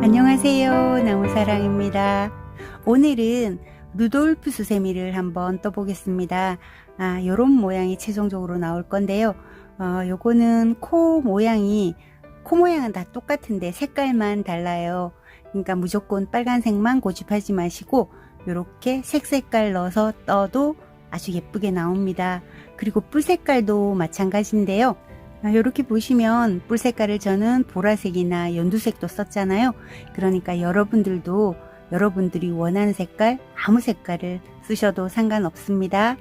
안녕하세요. 나무사랑입니다. 오늘은 루돌프 수세미를 한번 떠보겠습니다. 요런 모양이 최종적으로 나올 건데요. 요거는 코 모양은 다 똑같은데 색깔만 달라요. 그러니까 무조건 빨간색만 고집하지 마시고 요렇게 색깔 넣어서 떠도 아주 예쁘게 나옵니다. 그리고 뿔 색깔도 마찬가지인데요. 이렇게 보시면 뿔 색깔을 저는 보라색이나 연두색도 썼잖아요. 그러니까 여러분들도 여러분들이 원하는 색깔, 아무 색깔을 쓰셔도 상관없습니다.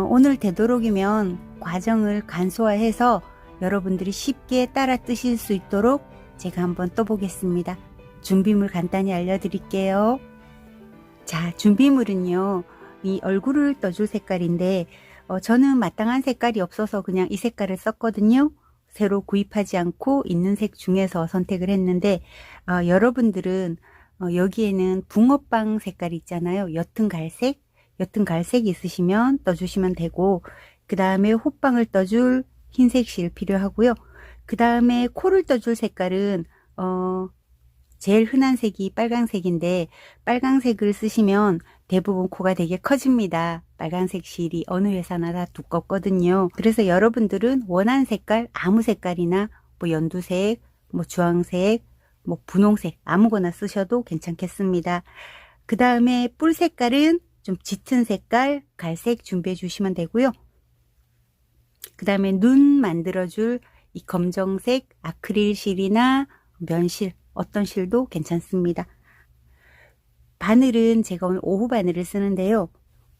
오늘 되도록이면 과정을 간소화해서 여러분들이 쉽게 따라 뜨실 수 있도록 제가 한번 떠보겠습니다. 준비물 간단히 알려드릴게요. 자, 준비물은요, 이 얼굴을 떠줄 색깔인데 저는 마땅한 색깔이 없어서 그냥 이 색깔을 썼거든요. 새로 구입하지 않고 있는 색 중에서 선택을 했는데 여러분들은 여기에는 붕어빵 색깔이 있잖아요. 옅은 갈색 있으시면 떠주시면 되고, 그 다음에 호빵을 떠줄 흰색 실 필요하고요. 그 다음에 코를 떠줄 색깔은 제일 흔한 색이 빨강색인데 빨강색을 쓰시면 대부분 코가 되게 커집니다. 빨간색 실이 어느 회사나 다 두껍거든요. 그래서 여러분들은 원하는 색깔, 아무 색깔이나 뭐 연두색, 뭐 주황색, 뭐 분홍색 아무거나 쓰셔도 괜찮겠습니다. 그 다음에 뿔 색깔은 좀 짙은 색깔, 갈색 준비해 주시면 되고요. 그 다음에 눈 만들어줄 이 검정색 아크릴 실이나 면실, 어떤 실도 괜찮습니다. 바늘은 제가 오늘 5호 바늘을 쓰는데요.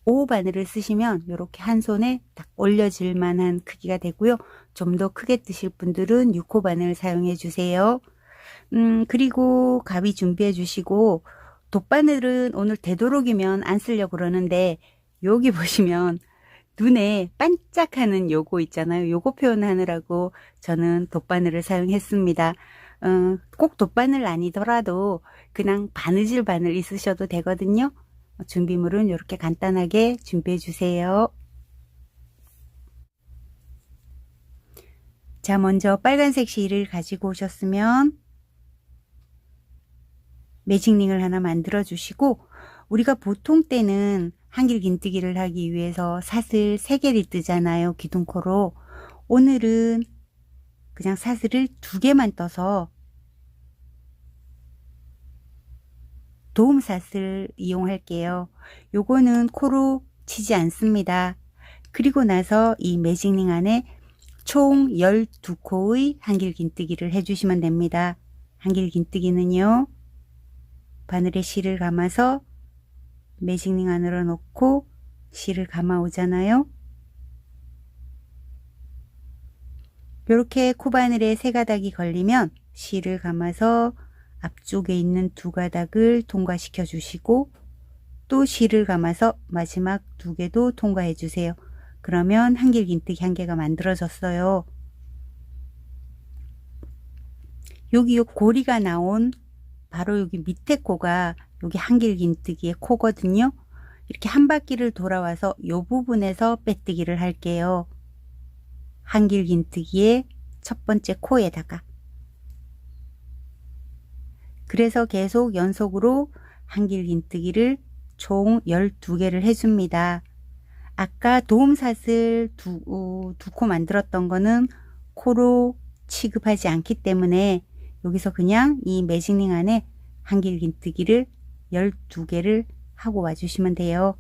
5호 바늘을 쓰시면 이렇게 한 손에 딱 올려질 만한 크기가 되고요. 좀 더 크게 뜨실 분들은 6호 바늘 사용해 주세요. 그리고 가위 준비해 주시고, 돗바늘은 오늘 되도록이면 안 쓰려고 그러는데 여기 보시면 눈에 반짝하는 요거 있잖아요. 요거 표현하느라고 저는 돗바늘을 사용했습니다. 꼭 돗바늘 아니더라도 그냥 바느질 바늘 있으셔도 되거든요. 준비물은 이렇게 간단하게 준비해 주세요. 자, 먼저 빨간색 실을 가지고 오셨으면 매직링을 하나 만들어 주시고, 우리가 보통 때는 한길 긴뜨기를 하기 위해서 사슬 3개를 뜨잖아요. 기둥코로. 오늘은 그냥 사슬을 2개만 떠서 도움 사슬 이용할게요. 요거는 코로 치지 않습니다. 그리고 나서 이 매직링 안에 총 12코의 한길 긴뜨기를 해주시면 됩니다. 한길 긴뜨기는요, 바늘에 실을 감아서 매직링 안으로 넣고 실을 감아 오잖아요. 이렇게 코바늘에 3가닥이 걸리면 실을 감아서 앞쪽에 있는 2가닥을 통과시켜 주시고, 또 실을 감아서 마지막 2개도 통과해 주세요. 그러면 한길 긴뜨기 1개가 만들어졌어요. 여기 요 고리가 나온 바로 여기 밑에 코가 여기 한길 긴뜨기의 코거든요. 이렇게 한 바퀴를 돌아와서 요 부분에서 빼뜨기를 할게요. 한길 긴뜨기의 첫 번째 코에다가. 그래서 계속 연속으로 한길 긴뜨기를 총 12개를 해줍니다. 아까 도움사슬 2코 만들었던 거는 코로 취급하지 않기 때문에 여기서 그냥 이 매직링 안에 한길 긴뜨기를 12개를 하고 와주시면 돼요.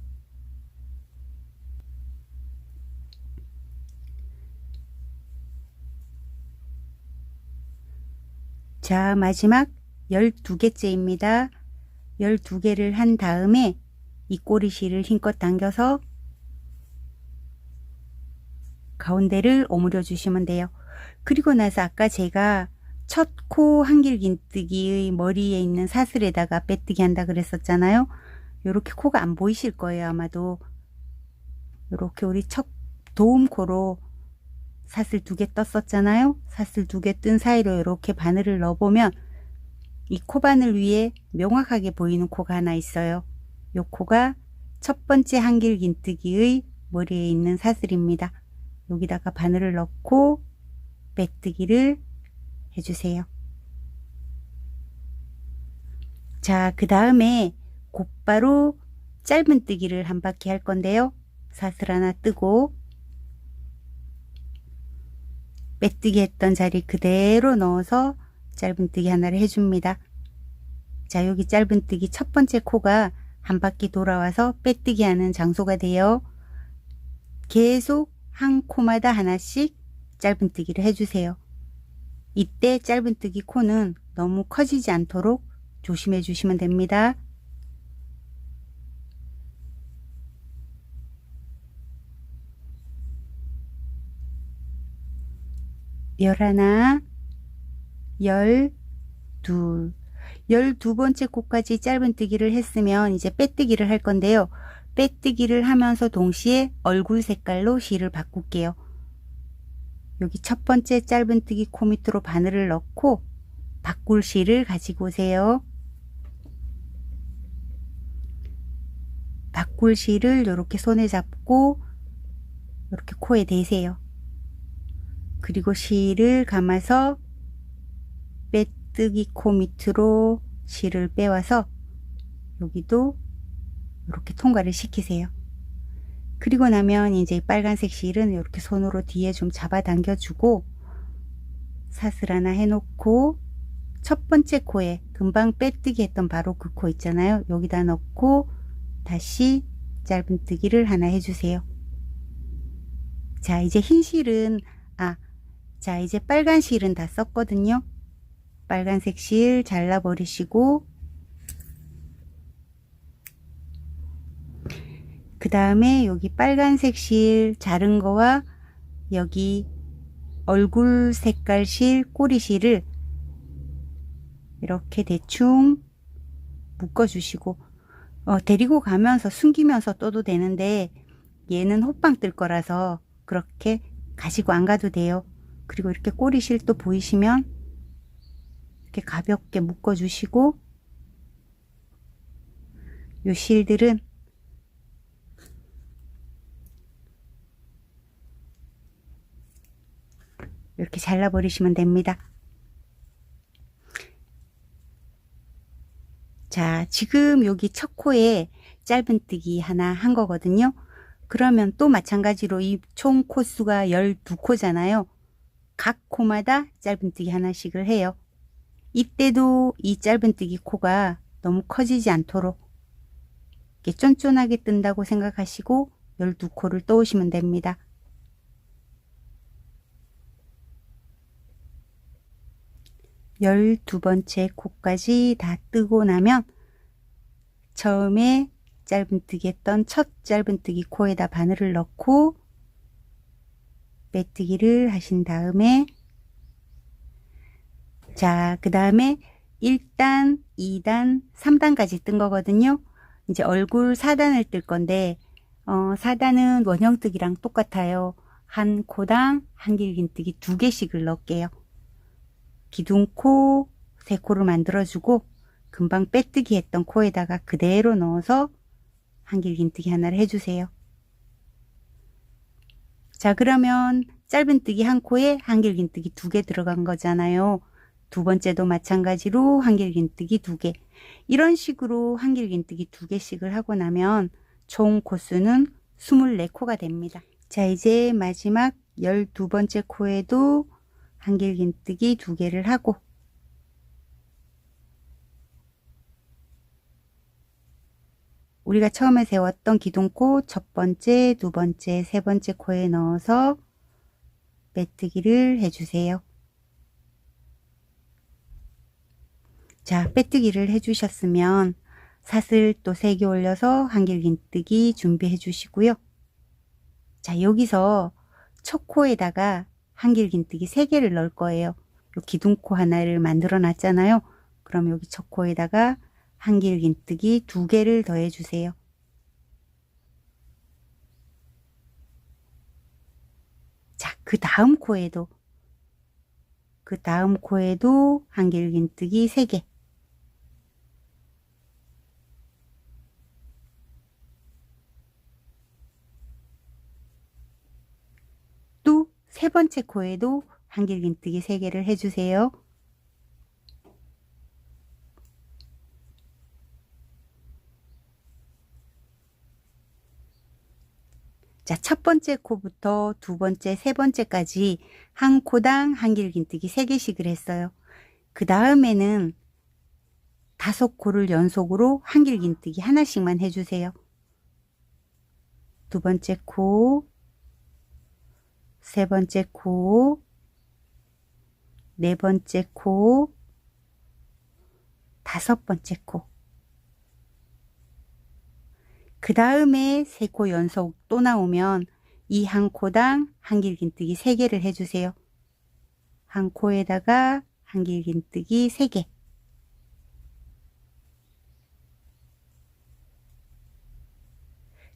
자, 마지막 12개째입니다. 12개를 한 다음에 이 꼬리실을 힘껏 당겨서 가운데를 오므려 주시면 돼요. 그리고 나서 아까 제가 첫 코 한길 긴뜨기의 머리에 있는 사슬에다가 빼뜨기 한다 그랬었잖아요. 요렇게 코가 안 보이실 거예요. 아마도 요렇게 우리 첫 도움코로 사슬 2개 떴었잖아요. 사슬 2개 뜬 사이로 이렇게 바늘을 넣어보면 이 코바늘 위에 명확하게 보이는 코가 하나 있어요. 요 코가 첫 번째 한길 긴뜨기의 머리에 있는 사슬입니다. 여기다가 바늘을 넣고 빼뜨기를 해주세요. 자, 그 다음에 곧바로 짧은뜨기를 한 바퀴 할 건데요. 사슬 하나 뜨고 빼뜨기 했던 자리 그대로 넣어서 짧은뜨기 하나를 해줍니다. 자, 여기 짧은뜨기 첫 번째 코가 한 바퀴 돌아와서 빼뜨기 하는 장소가 돼요. 계속 한 코마다 하나씩 짧은뜨기를 해주세요. 이때 짧은뜨기 코는 너무 커지지 않도록 조심해 주시면 됩니다. 열하나, 12번째 코까지 짧은뜨기를 했으면 이제 빼뜨기를 할 건데요. 빼뜨기를 하면서 동시에 얼굴 색깔로 실을 바꿀게요. 여기 첫 번째 짧은뜨기 코 밑으로 바늘을 넣고 바꿀 실을 가지고 오세요. 바꿀 실을 이렇게 손에 잡고 이렇게 코에 대세요. 그리고 실을 감아서 빼뜨기 코 밑으로 실을 빼와서 여기도 이렇게 통과를 시키세요. 그리고 나면 이제 빨간색 실은 이렇게 손으로 뒤에 좀 잡아당겨 주고 사슬 하나 해놓고 첫 번째 코에 금방 빼뜨기 했던 바로 그 코 있잖아요. 여기다 넣고 다시 짧은뜨기를 하나 해주세요. 자, 이제 흰 실은 자, 이제 빨간 실은 다 썼거든요. 빨간색 실 잘라버리시고 그 다음에 여기 빨간색 실 자른 거와 여기 얼굴 색깔 실, 꼬리 실을 이렇게 대충 묶어주시고 데리고 가면서 숨기면서 떠도 되는데 얘는 호빵 뜰 거라서 그렇게 가지고 안 가도 돼요. 그리고 이렇게 꼬리 실도 보이시면 이렇게 가볍게 묶어주시고 요 실들은 이렇게 잘라버리시면 됩니다. 자, 지금 여기 첫 코에 짧은뜨기 하나 한 거거든요. 그러면 또 마찬가지로 이 총 코수가 12코잖아요. 각 코마다 짧은뜨기 하나씩을 해요. 이때도 이 짧은뜨기 코가 너무 커지지 않도록 이렇게 쫀쫀하게 뜬다고 생각하시고 12코를 떠오시면 됩니다. 열두 번째 코까지 다 뜨고 나면 처음에 짧은뜨기 했던 첫 짧은뜨기 코에다 바늘을 넣고 빼뜨기를 하신 다음에 자, 그 다음에 1단, 2단, 3단까지 뜬 거거든요. 이제 얼굴 4단을 뜰 건데 4단은 원형뜨기랑 똑같아요. 한 코당 한길긴뜨기 2개씩을 넣을게요. 기둥코 3코를 만들어주고 금방 빼뜨기 했던 코에다가 그대로 넣어서 한길긴뜨기 하나를 해주세요. 자, 그러면 짧은뜨기 한 코에 한길긴뜨기 2개 들어간 거잖아요. 두 번째도 마찬가지로 한길긴뜨기 2개. 이런 식으로 한길긴뜨기 2개씩을 하고 나면 총 코수는 24코가 됩니다. 자, 이제 마지막 12번째 코에도 한길긴뜨기 2개를 하고 우리가 처음에 세웠던 기둥코 첫 번째, 두 번째, 세 번째 코에 넣어서 빼뜨기를 해주세요. 자, 빼뜨기를 해주셨으면 사슬 또 3개 올려서 한길긴뜨기 준비해 주시고요. 자, 여기서 첫 코에다가 한길긴뜨기 3개를 넣을 거예요. 요 기둥코 하나를 만들어 놨잖아요. 그럼 여기 첫 코에다가 한길긴뜨기 2개를 더해 주세요. 자, 그 다음 코에도 한길긴뜨기 3개. 또 세 번째 코에도 한길긴뜨기 3개를 해주세요. 자, 첫 번째 코부터 두 번째, 세 번째까지 한 코당 한길긴뜨기 3개씩을 했어요. 그 다음에는 5코를 연속으로 한길긴뜨기 하나씩만 해주세요. 두 번째 코, 세 번째 코, 네 번째 코, 다섯 번째 코. 그 다음에 3코 연속 또 나오면 이 한 코당 한길긴뜨기 3개를 해주세요. 한 코에다가 한길긴뜨기 3개.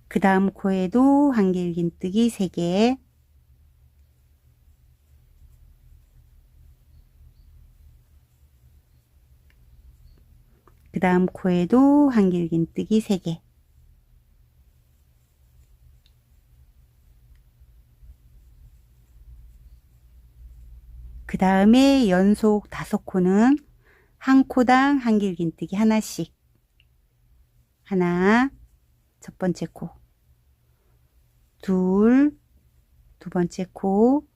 그 다음 코에도 한길긴뜨기 3개. 그 다음 코에도 한길긴뜨기 3개. 그 다음에 연속 5코는 한 코당 한길긴뜨기 하나씩. 하나, 첫 번째 코. 둘, 두 번째 코.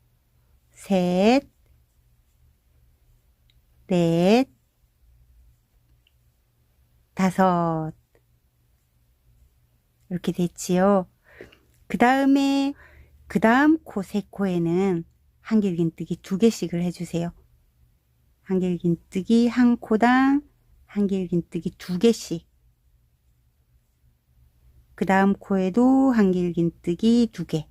셋, 넷, 다섯. 이렇게 됐지요. 그 다음 코 3코에는 한길긴뜨기 2개씩을 해주세요. 한길긴뜨기 한 코당 한길긴뜨기 2개씩. 그 다음 코에도 한길긴뜨기 2개.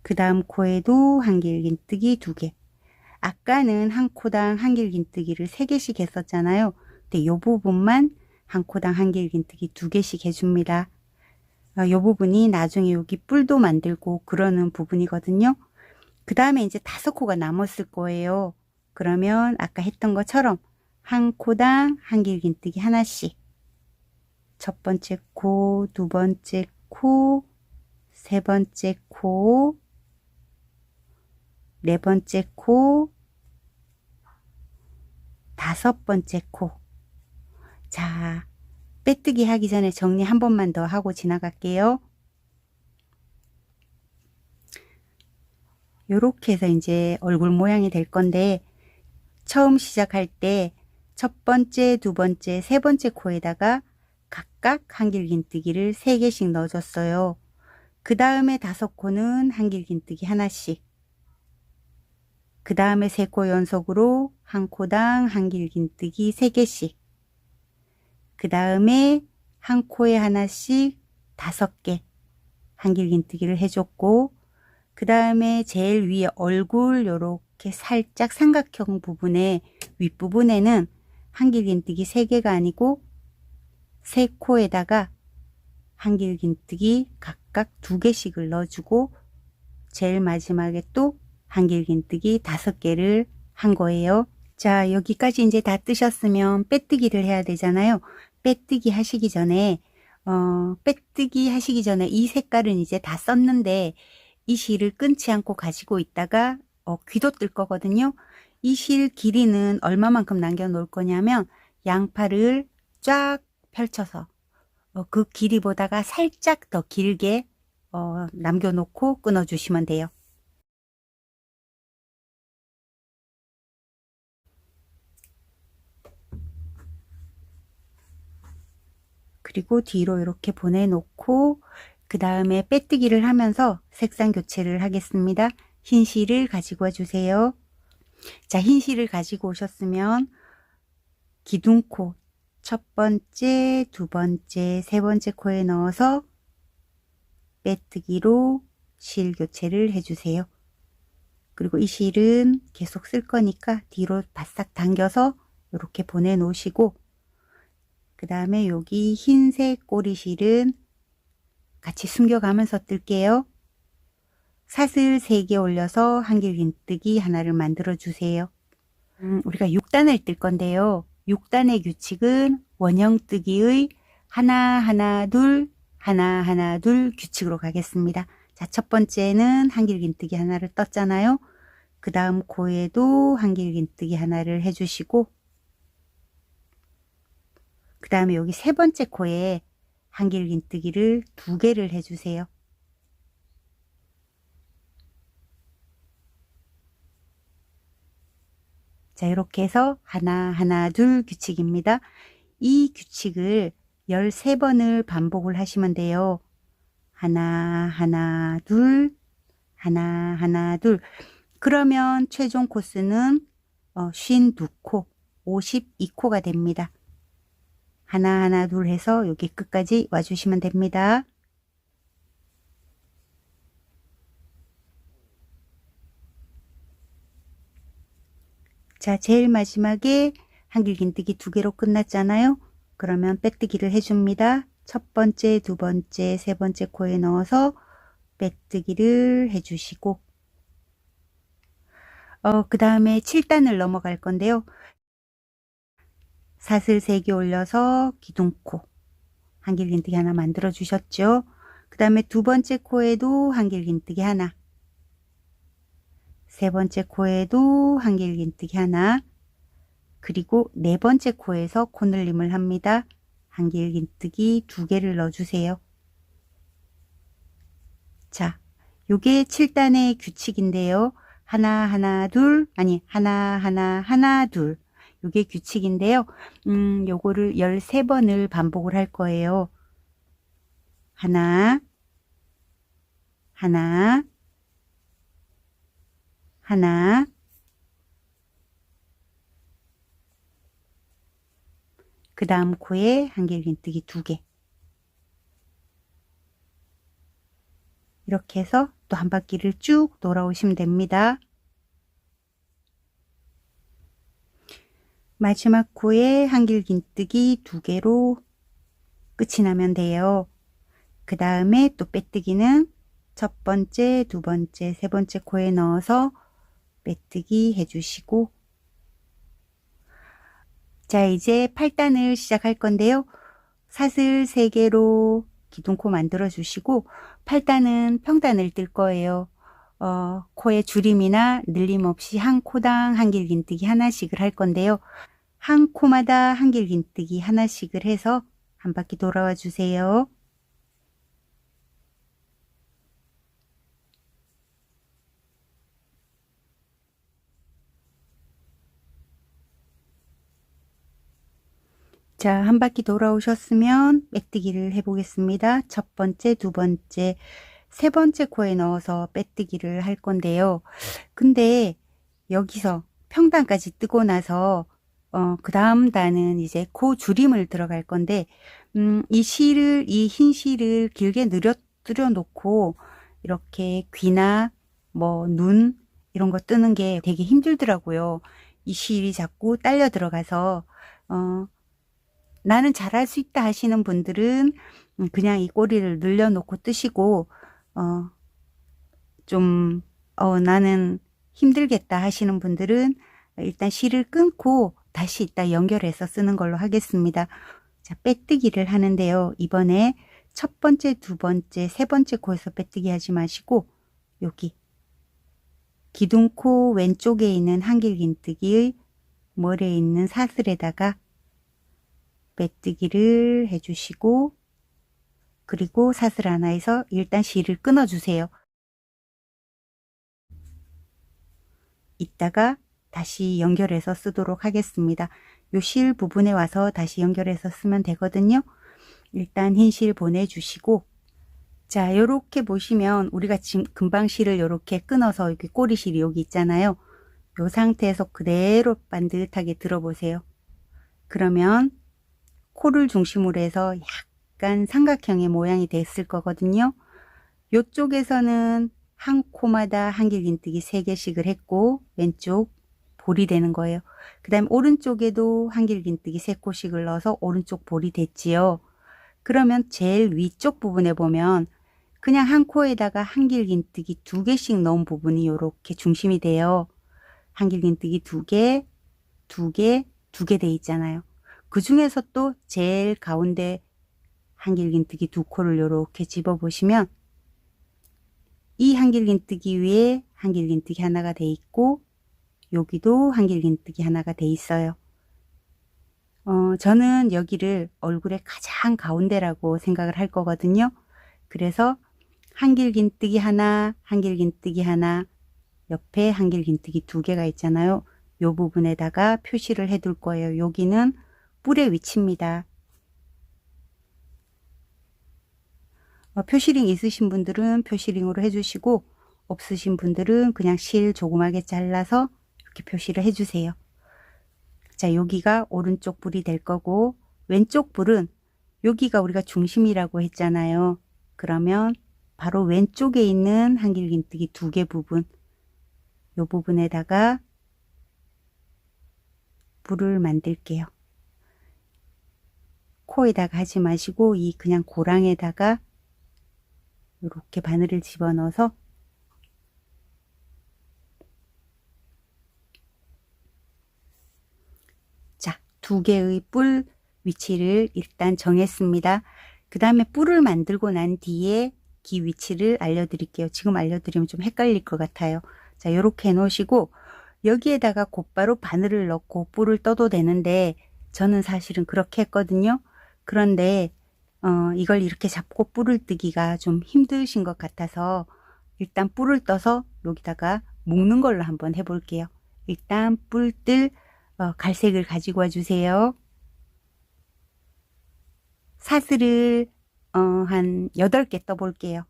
그 다음 코에도 한길긴뜨기 2개. 아까는 한 코당 한길긴뜨기를 3개씩 했었잖아요. 근데 이 부분만 한 코당 한길긴뜨기 2개씩 해줍니다. 이 부분이 나중에 여기 뿔도 만들고 그러는 부분이거든요. 그 다음에 이제 5코가 남았을 거예요. 그러면 아까 했던 것처럼 한 코당 한길긴뜨기 하나씩. 첫 번째 코, 두 번째 코, 세 번째 코, 네 번째 코, 다섯 번째 코. 자, 빼뜨기 하기 전에 정리 한 번만 더 하고 지나갈게요. 요렇게 해서 이제 얼굴 모양이 될 건데, 처음 시작할 때 첫 번째, 두 번째, 세 번째 코에다가 각각 한길긴뜨기를 3개씩 넣어줬어요. 그 다음에 5코는 한길긴뜨기 하나씩. 그 다음에 3코 연속으로 한 코당 한길긴뜨기 3개씩. 그 다음에 한 코에 하나씩 5개 한길긴뜨기를 해줬고, 그 다음에 제일 위에 얼굴 요렇게 살짝 삼각형 부분에 윗부분에는 한길긴뜨기 3개가 아니고 3코에다가 한길긴뜨기 각각 2개씩을 넣어주고, 제일 마지막에 또 한길긴뜨기 5개를 한 거예요. 자, 여기까지 이제 다 뜨셨으면 빼뜨기를 해야 되잖아요. 빼뜨기 하시기 전에 이 색깔은 이제 다 썼는데 이 실을 끊지 않고 가지고 있다가 귀도 뜰 거거든요. 이 실 길이는 얼마만큼 남겨 놓을 거냐면 양팔을 쫙 펼쳐서 그 길이보다가 살짝 더 길게 남겨 놓고 끊어 주시면 돼요. 그리고 뒤로 이렇게 보내놓고 그 다음에 빼뜨기를 하면서 색상 교체를 하겠습니다. 흰 실을 가지고 와주세요. 자, 흰 실을 가지고 오셨으면 기둥코 첫 번째, 두 번째, 세 번째 코에 넣어서 빼뜨기로 실 교체를 해주세요. 그리고 이 실은 계속 쓸 거니까 뒤로 바싹 당겨서 이렇게 보내놓으시고, 그 다음에 여기 흰색 꼬리실은 같이 숨겨가면서 뜰게요. 사슬 3개 올려서 한길긴뜨기 하나를 만들어 주세요. 우리가 6단을 뜰 건데요. 6단의 규칙은 원형뜨기의 하나 하나 둘 하나 하나 둘 규칙으로 가겠습니다. 자, 첫 번째는 한길긴뜨기 하나를 떴잖아요. 그 다음 코에도 한길긴뜨기 하나를 해주시고, 그 다음에 여기 세 번째 코에 한길긴뜨기를 2개를 해주세요. 자, 이렇게 해서 하나, 하나, 둘 규칙입니다. 이 규칙을 13번을 반복을 하시면 돼요. 하나, 하나, 둘, 하나, 하나, 둘. 그러면 최종 코스는 52코, 52코가 됩니다. 하나, 하나, 둘 해서 여기 끝까지 와주시면 됩니다. 자, 제일 마지막에 한길긴뜨기 2개로 끝났잖아요. 그러면 빼뜨기를 해줍니다. 첫 번째, 두 번째, 세 번째 코에 넣어서 빼뜨기를 해주시고 그 다음에 7단을 넘어갈 건데요. 사슬 3개 올려서 기둥코 한길긴뜨기 하나 만들어 주셨죠. 그 다음에 두 번째 코에도 한길긴뜨기 하나, 세 번째 코에도 한길긴뜨기 하나, 그리고 네 번째 코에서 코늘림을 합니다. 한길긴뜨기 2개를 넣어주세요. 자, 요게 7단의 규칙인데요. 하나, 하나, 둘, 아니, 하나, 하나, 하나, 둘. 요게 규칙인데요. 요거를 13번을 반복을 할 거예요. 하나, 하나, 하나, 그 다음 코에 한길긴뜨기 2개. 이렇게 해서 또 한 바퀴를 쭉 돌아오시면 됩니다. 마지막 코에 한길긴뜨기 2개로 끝이 나면 돼요. 그 다음에 또 빼뜨기는 첫 번째, 두 번째, 세 번째 코에 넣어서 빼뜨기 해주시고, 자, 이제 8단을 시작할 건데요. 사슬 3개로 기둥코 만들어 주시고 8단은 평단을 뜰 거예요. 코에 줄임이나 늘림 없이 한 코당 한길긴뜨기 하나씩을 할 건데요. 한 코마다 한길긴뜨기 하나씩을 해서 한 바퀴 돌아와 주세요. 자, 한 바퀴 돌아오셨으면 빼뜨기를 해보겠습니다. 첫 번째, 두 번째, 세 번째 코에 넣어서 빼뜨기를 할 건데요. 근데 여기서 평단까지 뜨고 나서 그 다음 단은 이제 코 줄임을 들어갈 건데 이 흰 실을 길게 늘어뜨려 놓고 이렇게 귀나 뭐 눈 이런 거 뜨는 게 되게 힘들더라고요. 이 실이 자꾸 딸려 들어가서 나는 잘할 수 있다 하시는 분들은 그냥 이 꼬리를 늘려놓고 뜨시고 나는 힘들겠다 하시는 분들은 일단 실을 끊고 다시 이따 연결해서 쓰는 걸로 하겠습니다. 자, 빼뜨기를 하는데요. 이번에 첫 번째, 두 번째, 세 번째 코에서 빼뜨기 하지 마시고 여기 기둥코 왼쪽에 있는 한길긴뜨기의 머리에 있는 사슬에다가 빼뜨기를 해주시고 그리고 사슬 하나에서 일단 실을 끊어주세요. 이따가 다시 연결해서 쓰도록 하겠습니다. 요 실 부분에 와서 다시 연결해서 쓰면 되거든요. 일단 흰 실 보내주시고 자, 요렇게 보시면 우리가 지금 금방 실을 요렇게 끊어서 이렇게 꼬리실이 여기 있잖아요. 요 상태에서 그대로 반듯하게 들어보세요. 그러면 코를 중심으로 해서 약간 삼각형의 모양이 됐을 거거든요. 요쪽에서는 한 코마다 한길긴뜨기 3개씩을 했고 왼쪽 볼이 되는 거예요. 그 다음에 오른쪽에도 한길긴뜨기 3코씩을 넣어서 오른쪽 볼이 됐지요. 그러면 제일 위쪽 부분에 보면 그냥 한 코에다가 한길긴뜨기 2개씩 넣은 부분이 이렇게 중심이 돼요. 한길긴뜨기 2개, 2개, 2개 돼 있잖아요. 그 중에서 또 제일 가운데 한길긴뜨기 2코를 이렇게 집어 보시면 이 한길긴뜨기 위에 한길긴뜨기 하나가 돼 있고 여기도 한길긴뜨기 하나가 돼 있어요. 저는 여기를 얼굴의 가장 가운데라고 생각을 할 거거든요. 그래서 한길긴뜨기 하나, 한길긴뜨기 하나, 옆에 한길긴뜨기 두 개가 있잖아요. 요 부분에다가 표시를 해둘 거예요. 여기는 뿔의 위치입니다. 표시링 있으신 분들은 표시링으로 해주시고, 없으신 분들은 그냥 실 조그맣게 잘라서 이렇게 표시를 해주세요. 자, 여기가 오른쪽 뿔이 될 거고, 왼쪽 뿔은 여기가 우리가 중심이라고 했잖아요. 그러면 바로 왼쪽에 있는 한길긴뜨기 두 개 부분, 이 부분에다가 뿔을 만들게요. 코에다가 하지 마시고 이 그냥 고랑에다가 이렇게 바늘을 집어넣어서 자, 두 개의 뿔 위치를 일단 정했습니다. 그 다음에 뿔을 만들고 난 뒤에 기 위치를 알려드릴게요. 지금 알려드리면 좀 헷갈릴 것 같아요. 자, 이렇게 해놓으시고 여기에다가 곧바로 바늘을 넣고 뿔을 떠도 되는데 저는 사실은 그렇게 했거든요. 그런데 이걸 이렇게 잡고 뿔을 뜨기가 좀 힘드신 것 같아서 일단 뿔을 떠서 여기다가 묶는 걸로 한번 해볼게요. 일단 뿔뜰 갈색을 가지고 와주세요. 사슬을 한 8개 떠볼게요.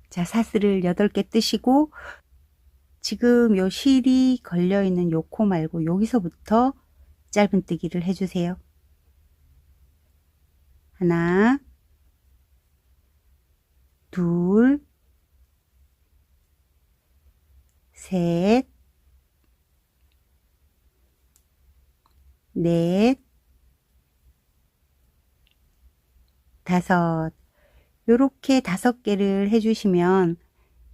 자, 사슬을 8개 뜨시고 지금 요 실이 걸려있는 요 코 말고 여기서부터 짧은뜨기를 해주세요. 하나, 둘, 셋, 넷, 다섯. 요렇게 5개를 해주시면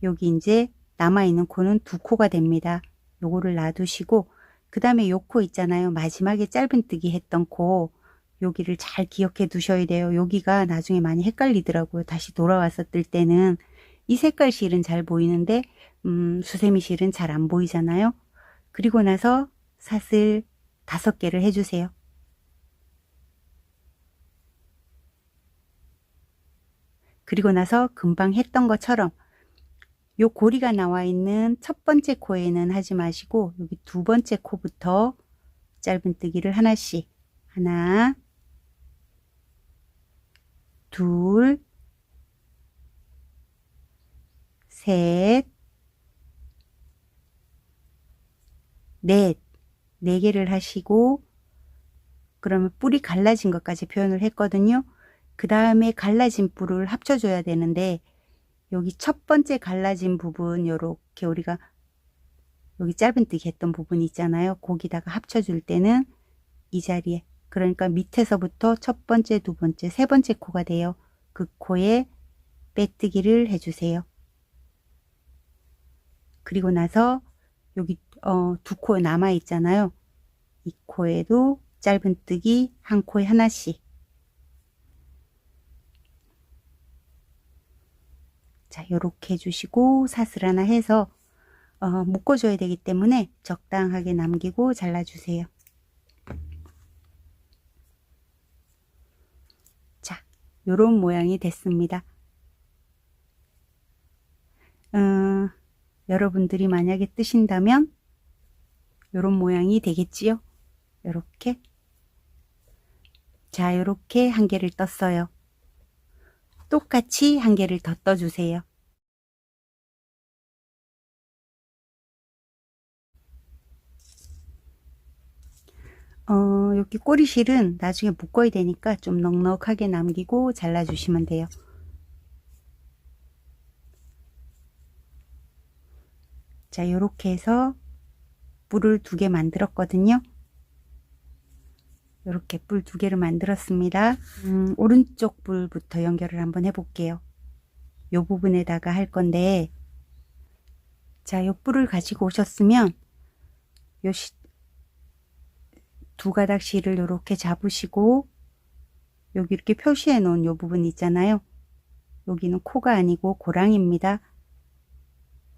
여기 이제 남아있는 코는 2코가 됩니다. 요거를 놔두시고 그 다음에 요 코 있잖아요. 마지막에 짧은뜨기 했던 코 여기를 잘 기억해 두셔야 돼요. 여기가 나중에 많이 헷갈리더라고요. 다시 돌아와서 뜰 때는 이 색깔 실은 잘 보이는데 수세미 실은 잘 안 보이잖아요. 그리고 나서 사슬 5개를 해주세요. 그리고 나서 금방 했던 것처럼 요 고리가 나와 있는 첫 번째 코에는 하지 마시고 여기 두 번째 코부터 짧은뜨기를 하나씩, 하나, 둘, 셋, 넷, 4개를 하시고 그러면 뿔이 갈라진 것까지 표현을 했거든요. 그 다음에 갈라진 뿔을 합쳐줘야 되는데 여기 첫 번째 갈라진 부분 요렇게 우리가 여기 짧은뜨기 했던 부분 있잖아요. 거기다가 합쳐줄 때는 이 자리에, 그러니까 밑에서부터 첫 번째, 두 번째, 세 번째 코가 돼요. 그 코에 빼뜨기를 해주세요. 그리고 나서 여기 두 코 남아 있잖아요. 이 코에도 짧은뜨기 한 코에 하나씩. 자, 요렇게 해주시고 사슬 하나 해서 묶어줘야 되기 때문에 적당하게 남기고 잘라주세요. 자, 요런 모양이 됐습니다. 여러분들이 만약에 뜨신다면 요런 모양이 되겠지요. 요렇게. 자, 요렇게 한 개를 떴어요. 똑같이 한 개를 더 떠주세요. 여기 꼬리실은 나중에 묶어야 되니까 좀 넉넉하게 남기고 잘라주시면 돼요. 자, 요렇게 해서 뿔을 2개 만들었거든요. 요렇게 뿔 2개를 만들었습니다. 오른쪽 뿔부터 연결을 한번 해볼게요. 요 부분에다가 할 건데, 자, 요 뿔을 가지고 오셨으면 두 가닥 실을 이렇게 잡으시고 여기 이렇게 표시해 놓은 요 부분 있잖아요. 여기는 코가 아니고 고랑입니다.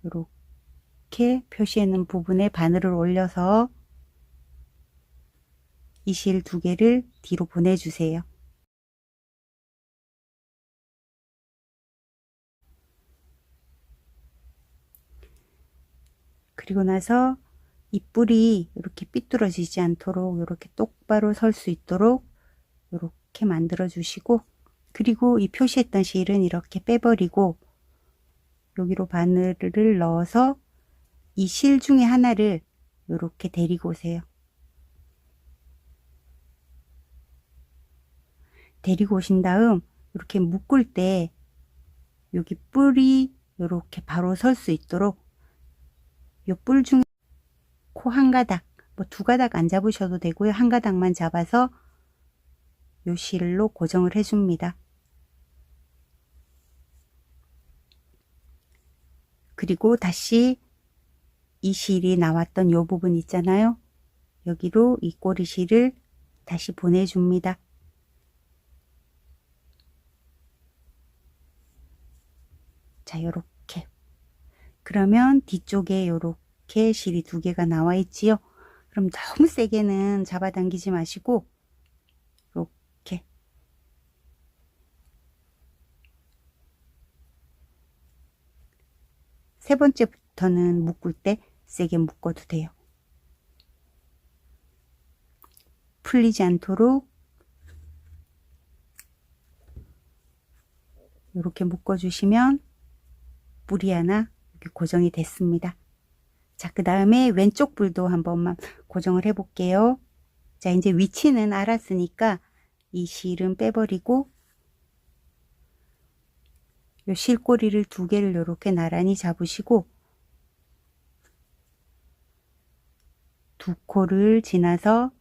이렇게 표시해 놓은 부분에 바늘을 올려서 이 실 두 개를 뒤로 보내주세요. 그리고 나서 이 뿔이 이렇게 삐뚤어지지 않도록 이렇게 똑바로 설 수 있도록 이렇게 만들어 주시고, 그리고 이 표시했던 실은 이렇게 빼버리고 여기로 바늘을 넣어서 이 실 중에 하나를 이렇게 데리고 오세요. 데리고 오신 다음 이렇게 묶을 때 여기 뿔이 이렇게 바로 설 수 있도록 이 뿔 중에 코 한 가닥, 뭐 두 가닥 안 잡으셔도 되고요. 한 가닥만 잡아서 요 실로 고정을 해줍니다. 그리고 다시 이 실이 나왔던 요 부분 있잖아요. 여기로 이 꼬리실을 다시 보내줍니다. 자, 요렇게. 그러면 뒤쪽에 요렇게 실이 두 개가 나와 있지요. 그럼 너무 세게는 잡아당기지 마시고 이렇게 세 번째부터는 묶을 때 세게 묶어도 돼요. 풀리지 않도록 이렇게 묶어주시면 뿔이 하나 이렇게 고정이 됐습니다. 자, 그 다음에 왼쪽 뿔도 한 번만 고정을 해 볼게요. 자, 이제 위치는 알았으니까 이 실은 빼버리고 요 실꼬리를 두 개를 이렇게 나란히 잡으시고 두 코를 지나서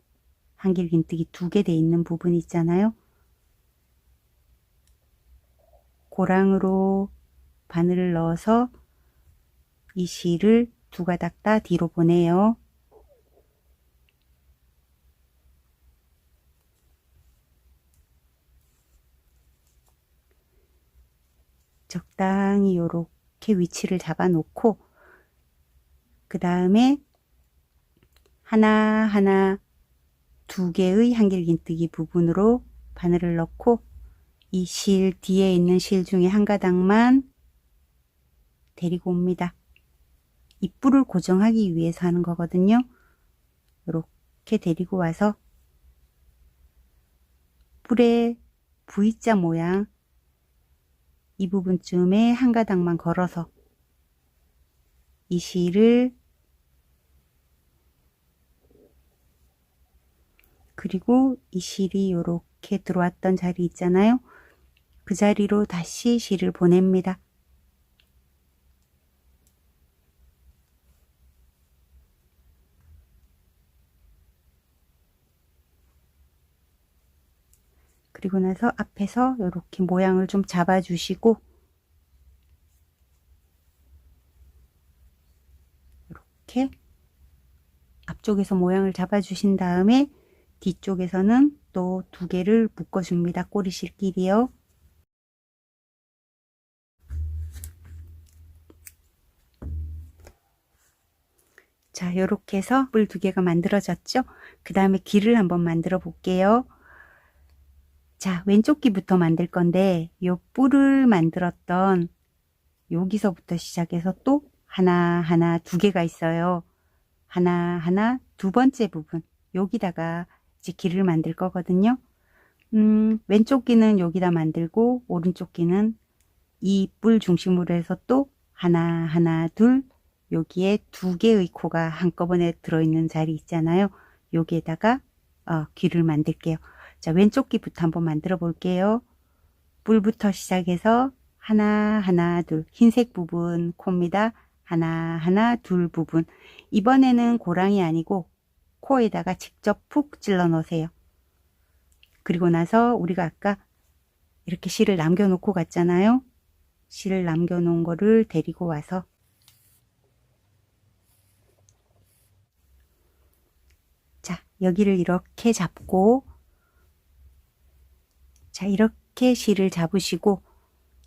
한길긴뜨기 두 개 돼 있는 부분 있잖아요. 고랑으로 바늘을 넣어서 이 실을 두 가닥 다 뒤로 보내요. 적당히 이렇게 위치를 잡아 놓고 그 다음에 하나하나 두 개의 한길긴뜨기 부분으로 바늘을 넣고 이 실 뒤에 있는 실 중에 한 가닥만 데리고 옵니다. 이 뿔을 고정하기 위해서 하는 거거든요. 이렇게 데리고 와서 뿔의 V자 모양 이 부분쯤에 한 가닥만 걸어서 이 실을 그리고 이 실이 이렇게 들어왔던 자리 있잖아요. 그 자리로 다시 실을 보냅니다. 그리고 나서 앞에서 이렇게 모양을 좀 잡아 주시고 이렇게 앞쪽에서 모양을 잡아 주신 다음에 뒤쪽에서는 또 두 개를 묶어 줍니다. 꼬리실끼리요. 자, 이렇게 해서 뿔 두 개가 만들어졌죠. 그 다음에 귀를 한번 만들어 볼게요. 자, 왼쪽 귀부터 만들 건데 요 뿔을 만들었던 여기서부터 시작해서 또 하나하나 두 개가 있어요. 하나하나 두 번째 부분 여기다가 이제 귀를 만들 거거든요. 왼쪽 귀는 여기다 만들고 오른쪽 귀는 이 뿔 중심으로 해서 또 하나하나 둘 여기에 두 개의 코가 한꺼번에 들어있는 자리 있잖아요. 여기에다가 귀를 만들게요. 자, 왼쪽 귀부터 한번 만들어 볼게요. 뿔부터 시작해서 하나하나 둘 흰색 부분 코입니다. 하나하나 둘 부분 이번에는 고랑이 아니고 코에다가 직접 푹 찔러 놓으세요. 그리고 나서 우리가 아까 이렇게 실을 남겨 놓고 갔잖아요. 실을 남겨 놓은 거를 데리고 와서 자, 여기를 이렇게 잡고, 자, 이렇게 실을 잡으시고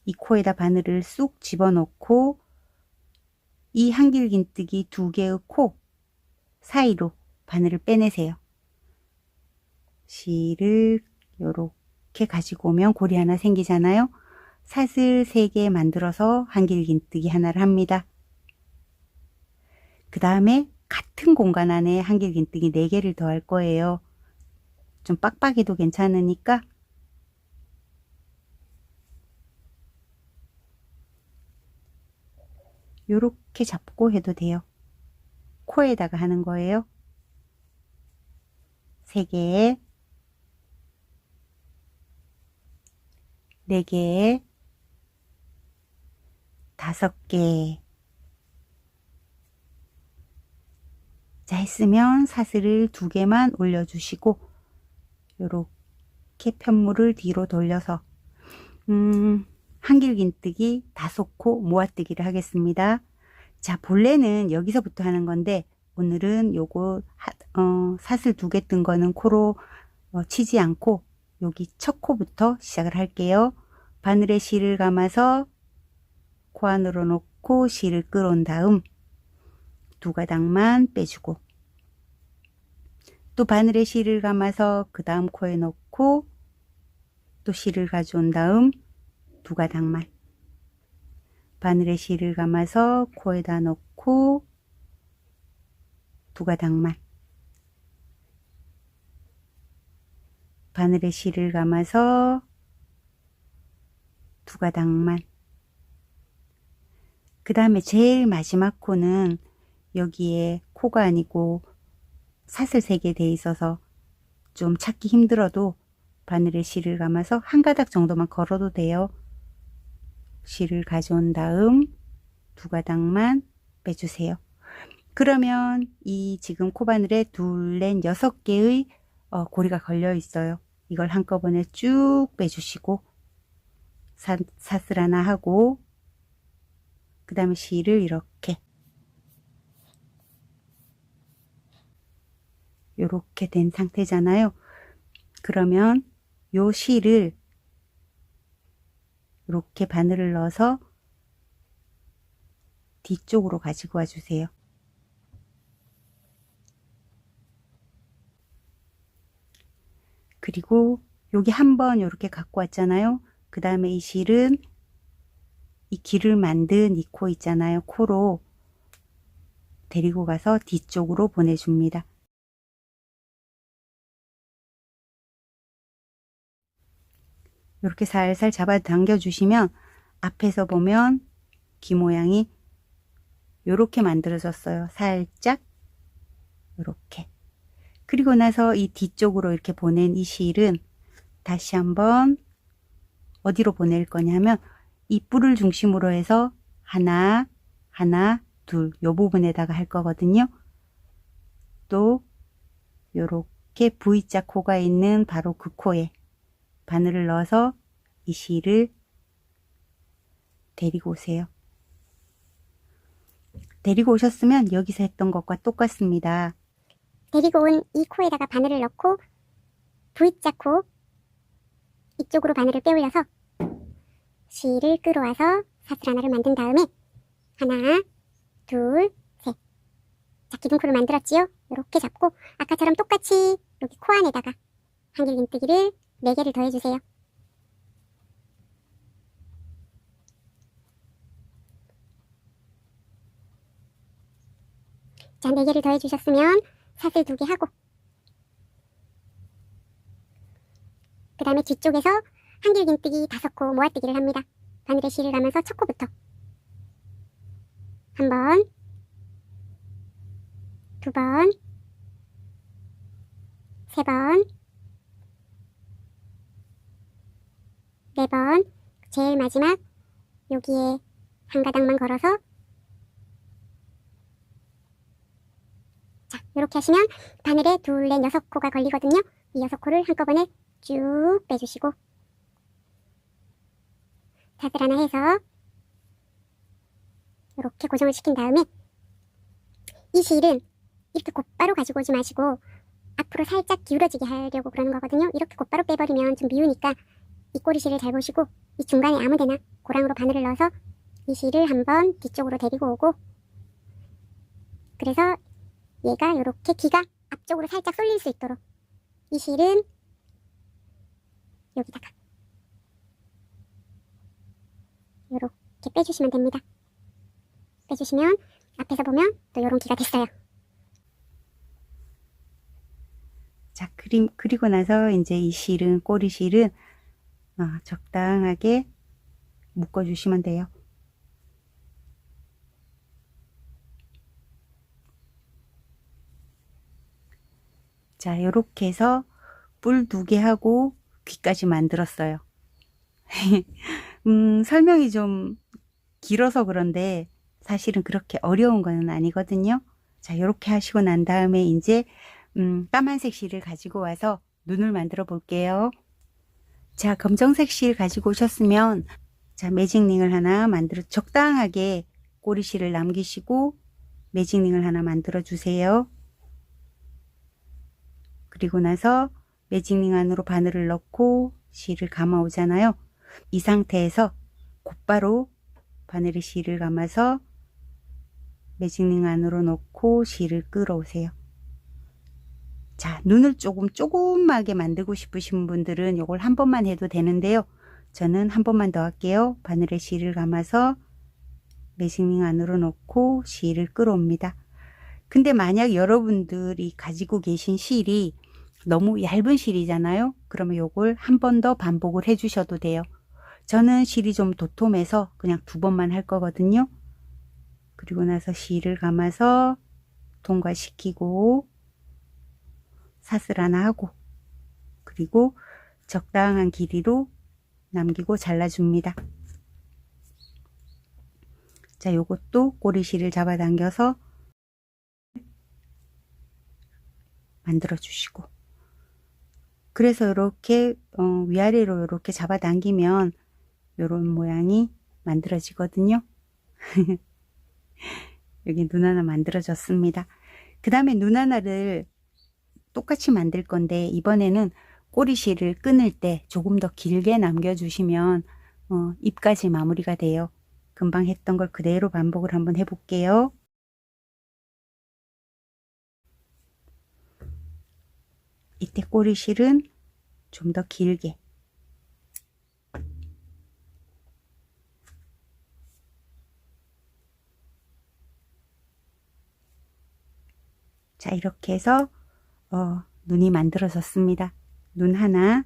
이 코에다 바늘을 쑥 집어넣고 이 한길긴뜨기 두 개의 코 사이로 바늘을 빼내세요. 실을 이렇게 가지고 오면 고리 하나 생기잖아요. 사슬 3개 만들어서 한길긴뜨기 하나를 합니다. 그 다음에 같은 공간 안에 한길긴뜨기 4개를 더 할 거예요. 좀 빡빡해도 괜찮으니까 요렇게 잡고 해도 돼요. 코에다가 하는 거예요. 3개, 4개, 5개. 자, 했으면 사슬을 2개만 올려주시고 요렇게 편물을 뒤로 돌려서 한길긴뜨기 5코 모아뜨기를 하겠습니다. 자, 본래는 여기서부터 하는 건데 오늘은 요거 사슬 2개 뜬 거는 코로 치지 않고 여기 첫 코부터 시작을 할게요. 바늘에 실을 감아서 코 안으로 놓고 실을 끌어온 다음 2가닥만 빼주고 또 바늘에 실을 감아서 그 다음 코에 넣고 또 실을 가져온 다음 2가닥만 바늘에 실을 감아서 코에다 넣고 2가닥만 바늘에 실을 감아서 2가닥만 그 다음에 제일 마지막 코는 여기에 코가 아니고 사슬 3개 돼 있어서 좀 찾기 힘들어도 바늘에 실을 감아서 1가닥 정도만 걸어도 돼요. 실을 가져온 다음 2가닥만 빼주세요. 그러면 이 지금 코바늘에 2, 넷, 6개의 고리가 걸려 있어요. 이걸 한꺼번에 쭉 빼주시고 사슬 하나 하고 그 다음에 실을 이렇게 된 상태잖아요. 그러면 요 실을 이렇게 바늘을 넣어서 뒤쪽으로 가지고 와 주세요. 그리고 여기 한번 이렇게 갖고 왔잖아요. 그 다음에 이 실은 이 길을 만든 이 코 있잖아요. 코로 데리고 가서 뒤쪽으로 보내줍니다. 이렇게 살살 잡아 당겨 주시면 앞에서 보면 귀 모양이 이렇게 만들어졌어요. 살짝 이렇게. 그리고 나서 이 뒤쪽으로 이렇게 보낸 이 실은 다시 한번 어디로 보낼 거냐면 이 뿔을 중심으로 해서 하나, 둘, 요 부분에다가 할 거거든요. 또 요렇게 V자 코가 있는 바로 그 코에 바늘을 넣어서 이 실을 데리고 오세요. 데리고 오셨으면 여기서 했던 것과 똑같습니다. 데리고 온 이 코에다가 바늘을 넣고 V자 코 이쪽으로 바늘을 빼올려서 실을 끌어와서 사슬 하나를 만든 다음에 하나, 둘, 셋. 자, 기둥코를 만들었지요? 이렇게 잡고 아까처럼 똑같이 여기 코 안에다가 한길긴뜨기를 4개를 더해주세요. 자, 4개를 더해주셨으면 사슬 2개 하고 그 다음에 뒤쪽에서 한길긴뜨기 5코 모아뜨기를 합니다. 바늘에 실을 감아서 첫 코부터 한 번, 2번, 3번, 4번, 제일 마지막 여기에 1가닥만 걸어서 자, 이렇게 하시면 바늘에 2, 넷, 6코가 걸리거든요. 이 6코를 한꺼번에 쭉 빼주시고 사슬 하나 해서 이렇게 고정을 시킨 다음에 이 실은 이렇게 곧바로 가지고 오지 마시고 앞으로 살짝 기울어지게 하려고 그러는 거거든요. 이렇게 곧바로 빼버리면 좀 미우니까 이 꼬리실을 잘 보시고 이 중간에 아무데나 고랑으로 바늘을 넣어서 이 실을 한번 뒤쪽으로 데리고 오고, 그래서 얘가 이렇게 귀가 앞쪽으로 살짝 쏠릴 수 있도록 이 실은 여기다가 이렇게 빼주시면 됩니다. 빼주시면 앞에서 보면 또 이런 귀가 됐어요. 자, 그리고 나서 이제 이 실은, 꼬리실은 적당하게 묶어주시면 돼요. 자, 요렇게 해서 뿔 2개 하고 귀까지 만들었어요. 설명이 좀 길어서 그런데 사실은 그렇게 어려운 거는 아니거든요. 자, 요렇게 하시고 난 다음에 이제 까만색 실을 가지고 와서 눈을 만들어 볼게요. 자, 검정색 실 가지고 오셨으면 자, 매직링을 하나 만들어, 적당하게 꼬리실을 남기시고 매직링을 하나 만들어 주세요. 그리고 나서 매직링 안으로 바늘을 넣고 실을 감아 오잖아요. 이 상태에서 곧바로 바늘에 실을 감아서 매직링 안으로 넣고 실을 끌어오세요. 자, 눈을 조금하게 만들고 싶으신 분들은 이걸 한 번만 해도 되는데요. 저는 한 번만 더 할게요. 바늘에 실을 감아서 매직링 안으로 넣고 실을 끌어옵니다. 근데 만약 여러분들이 가지고 계신 실이 너무 얇은 실이잖아요. 그러면 요걸 한 번 더 반복을 해 주셔도 돼요. 저는 실이 좀 도톰해서 그냥 2번만 할 거거든요. 그리고 나서 실을 감아서 통과시키고 사슬 하나 하고, 그리고 적당한 길이로 남기고 잘라줍니다. 자, 요것도 꼬리실을 잡아당겨서 만들어 주시고, 그래서 이렇게 위아래로 이렇게 잡아당기면 이런 모양이 만들어지거든요. 여기 눈 하나 만들어졌습니다. 그 다음에 눈 하나를 똑같이 만들 건데 이번에는 꼬리실을 끊을 때 조금 더 길게 남겨주시면 입까지 마무리가 돼요. 금방 했던 걸 그대로 반복을 한번 해볼게요. 이때 꼬리실은 좀 더 길게, 자, 이렇게 해서 눈이 만들어졌습니다. 눈 하나,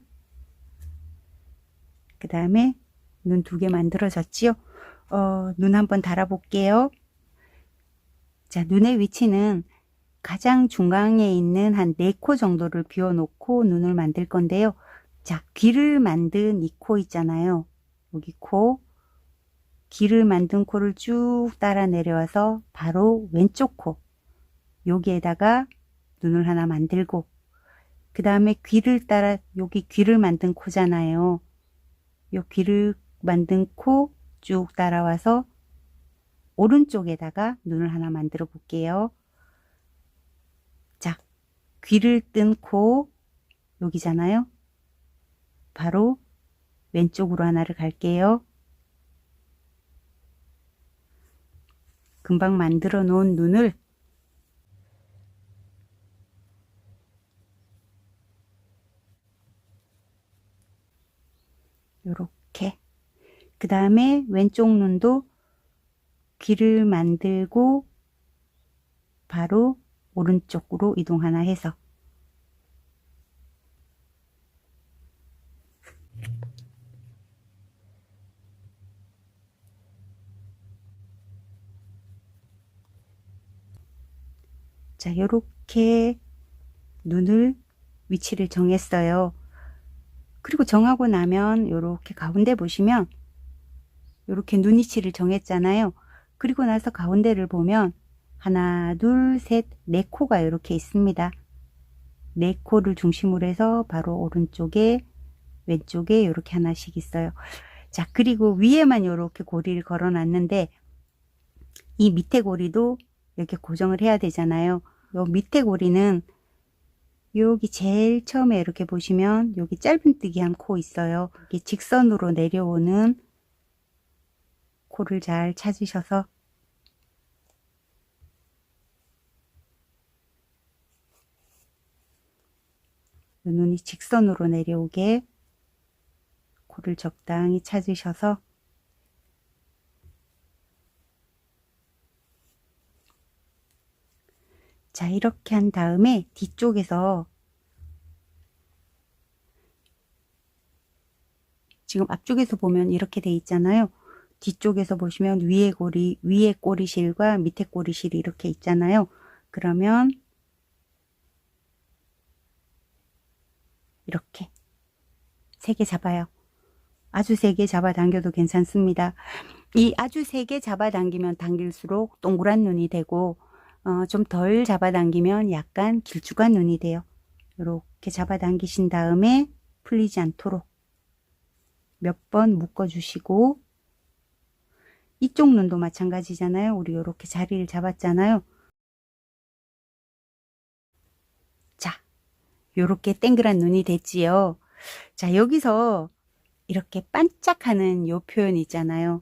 그 다음에 눈 2개 만들어졌지요. 눈 한번 달아 볼게요. 자, 눈의 위치는 가장 중앙에 있는 한 4코 정도를 비워 놓고 눈을 만들 건데요. 자, 귀를 만든 이 코 있잖아요. 여기 코, 귀를 만든 코를 쭉 따라 내려와서 바로 왼쪽 코, 여기에다가 눈을 하나 만들고, 그 다음에 귀를 따라, 여기 귀를 만든 코잖아요. 요 귀를 만든 코 쭉 따라와서 오른쪽에다가 눈을 하나 만들어 볼게요. 자, 귀를 뜬 코 여기잖아요. 바로 왼쪽으로 하나를 갈게요. 금방 만들어 놓은 눈을 요렇게, 그 다음에 왼쪽 눈도 귀를 만들고 바로 오른쪽으로 이동 하나 해서, 자, 요렇게 눈을 위치를 정했어요. 그리고 정하고 나면 요렇게 가운데 보시면 요렇게 눈 위치를 정했잖아요. 그리고 나서 가운데를 보면 하나, 둘, 셋, 4코가 이렇게 있습니다. 4코를 중심으로 해서 바로 오른쪽에, 왼쪽에 이렇게 하나씩 있어요. 자, 그리고 위에만 이렇게 고리를 걸어 놨는데 이 밑에 고리도 이렇게 고정을 해야 되잖아요. 요 밑에 고리는 여기 제일 처음에 이렇게 보시면 여기 짧은뜨기한 코 있어요. 이게 직선으로 내려오는 코를 잘 찾으셔서 눈이 직선으로 내려오게 코를 적당히 찾으셔서 자, 이렇게 한 다음에 뒤쪽에서 지금 앞쪽에서 보면 이렇게 돼 있잖아요. 뒤쪽에서 보시면 위에 꼬리실과 밑에 꼬리실이 이렇게 있잖아요. 그러면 이렇게 세게 잡아요. 아주 세게 잡아당겨도 괜찮습니다. 이 아주 세게 잡아당기면 당길수록 동그란 눈이 되고 좀 덜 잡아당기면 약간 길쭉한 눈이 돼요. 이렇게 잡아당기신 다음에 풀리지 않도록 몇 번 묶어주시고 이쪽 눈도 마찬가지잖아요. 우리 이렇게 자리를 잡았잖아요. 자, 요렇게 땡그란 눈이 됐지요. 자, 여기서 이렇게 반짝하는 요 표현 있잖아요.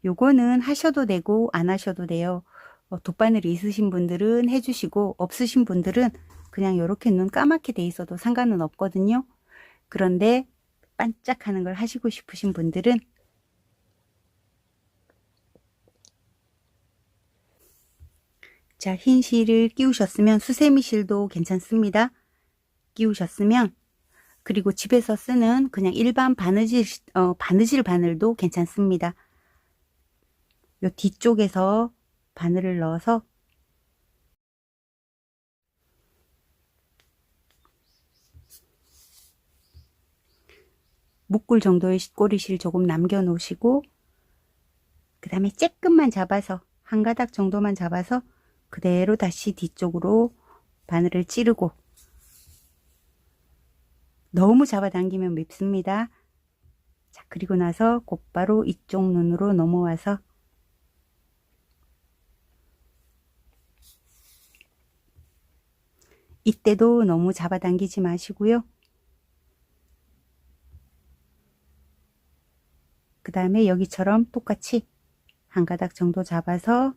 요거는 하셔도 되고 안 하셔도 돼요. 돗바늘이 있으신 분들은 해주시고 없으신 분들은 그냥 이렇게 눈 까맣게 돼 있어도 상관은 없거든요. 그런데 반짝하는 걸 하시고 싶으신 분들은 자, 흰 실을 끼우셨으면 수세미 실도 괜찮습니다. 끼우셨으면 그리고 집에서 쓰는 그냥 일반 바느질 바늘도 괜찮습니다. 요 뒤쪽에서 바늘을 넣어서 묶을 정도의 꼬리실 조금 남겨 놓으시고 그 다음에 쬐끔만 잡아서 한 가닥 정도만 잡아서 그대로 다시 뒤쪽으로 바늘을 찌르고 너무 잡아당기면 밉습니다. 자, 그리고 나서 곧바로 이쪽 눈으로 넘어와서 이때도 너무 잡아당기지 마시고요. 그 다음에 여기처럼 똑같이 한 가닥 정도 잡아서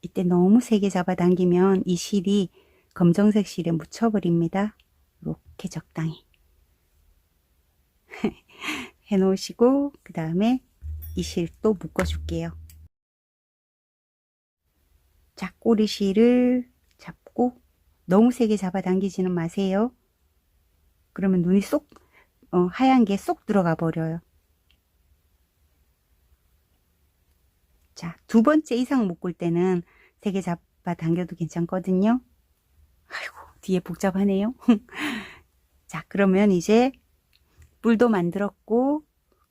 이때 너무 세게 잡아당기면 이 실이 검정색 실에 묻혀버립니다. 이렇게 적당히 해 놓으시고 그 다음에 이 실 또 묶어 줄게요. 자, 꼬리실을 잡고 너무 세게 잡아당기지는 마세요. 그러면 눈이 쏙 하얀 게 쏙 들어가 버려요. 자, 두 번째 이상 묶을 때는 세게 잡아당겨도 괜찮거든요. 아이고, 뒤에 복잡하네요. 자, 그러면 이제 뿔도 만들었고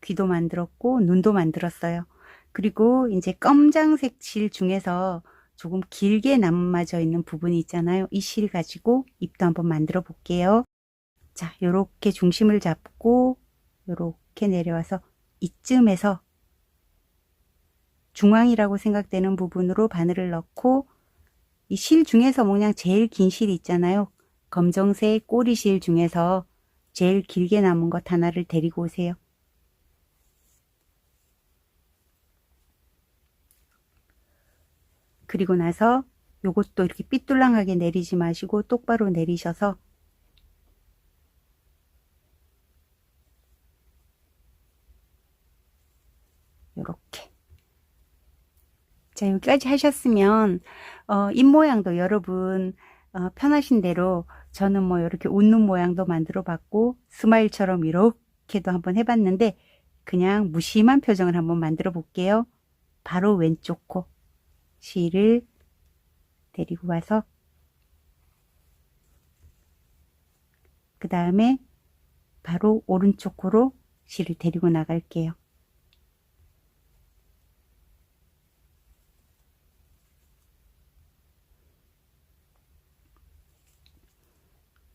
귀도 만들었고 눈도 만들었어요. 그리고 이제 검정색 실 중에서 조금 길게 남아져 있는 부분이 있잖아요. 이 실 가지고 입도 한번 만들어 볼게요. 자, 요렇게 중심을 잡고 요렇게 내려와서 이쯤에서 중앙이라고 생각되는 부분으로 바늘을 넣고 이 실 중에서 그냥 제일 긴 실이 있잖아요. 검정색 꼬리실 중에서 제일 길게 남은 것 하나를 데리고 오세요. 그리고 나서 요것도 이렇게 삐뚤랑하게 내리지 마시고 똑바로 내리셔서 요렇게. 자, 여기까지 하셨으면 입모양도 여러분 편하신 대로 저는 뭐 이렇게 웃는 모양도 만들어 봤고 스마일처럼 이렇게도 한번 해봤는데 그냥 무심한 표정을 한번 만들어 볼게요. 바로 왼쪽 코 실을 데리고 와서 그 다음에 바로 오른쪽 코로 실을 데리고 나갈게요.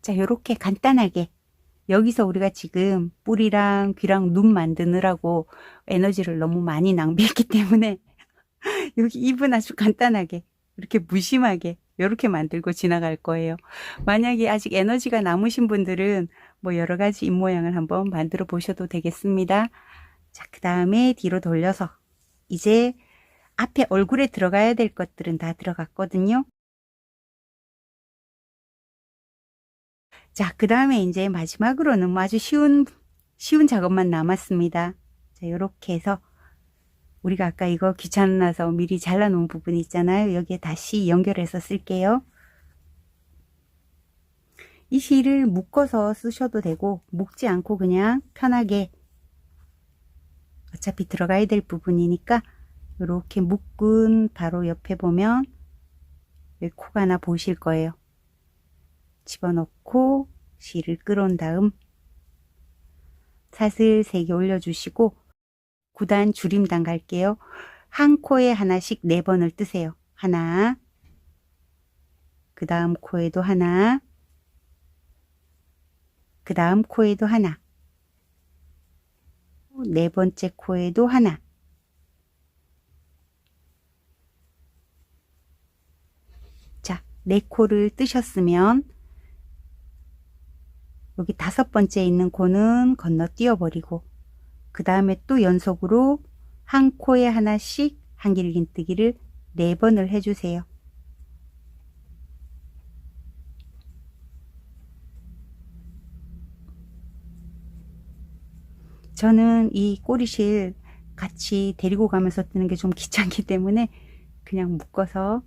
자, 요렇게 간단하게 여기서 우리가 지금 뿔이랑 귀랑 눈 만드느라고 에너지를 너무 많이 낭비했기 때문에 여기 입은 아주 간단하게 이렇게 무심하게 이렇게 만들고 지나갈 거예요. 만약에 아직 에너지가 남으신 분들은 뭐 여러 가지 입모양을 한번 만들어 보셔도 되겠습니다. 자, 그 다음에 뒤로 돌려서 이제 앞에 얼굴에 들어가야 될 것들은 다 들어갔거든요. 자, 그 다음에 이제 마지막으로는 아주 쉬운 작업만 남았습니다. 자, 이렇게 해서 우리가 아까 이거 귀찮아서 미리 잘라놓은 부분 있잖아요. 여기에 다시 연결해서 쓸게요. 이 실을 묶어서 쓰셔도 되고 묶지 않고 그냥 편하게 어차피 들어가야 될 부분이니까 이렇게 묶은 바로 옆에 보면 여기 코가 하나 보이실 거예요. 집어넣고 실을 끌어온 다음 사슬 3개 올려주시고 9단 줄임단 갈게요. 한 코에 하나씩 4번을 뜨세요. 하나, 그 다음 코에도 하나, 그 다음 코에도 하나, 4번째 코에도 하나. 자, 4코를 뜨셨으면 여기 5번째 있는 코는 건너뛰어 버리고 그 다음에 또 연속으로 한 코에 하나씩 한길긴뜨기를 4번을 해주세요. 저는 이 꼬리실 같이 데리고 가면서 뜨는 게 좀 귀찮기 때문에 그냥 묶어서